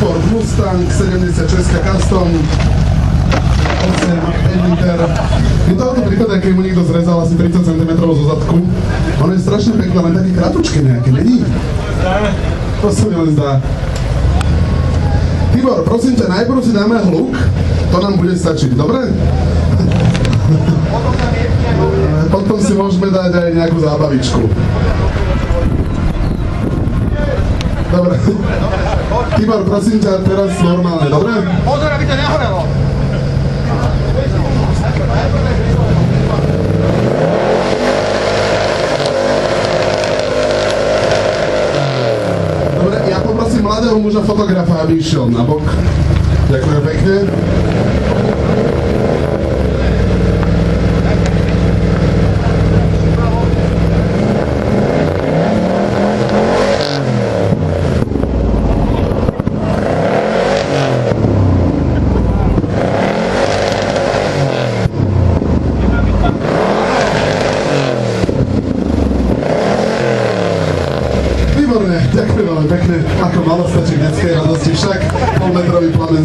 Ford Mustang 76 Custom 8 liter. Je to auto prípade, keď mu niekto zrezal asi 30 cm zo zadku. Ono je strašne pekné, len také kratučké nejaké, není? To sa mi len zdá. Tibor, prosím ťa, najprv si dáme hluk, to nám bude stačiť, dobre? Potom si môžeme dať aj nejakú zábavičku. Dobre. Tibor, prosím ťa, teraz normálne, dobre? Pozor, aby to nehorelo. Dobre, ja poprosím mladého muža fotografa, aby išiel na bok. Ďakujem pekne. Výborné, ďakujem veľmi pekne. Ako malo stačiť detskej radosti však, polmetrový plamen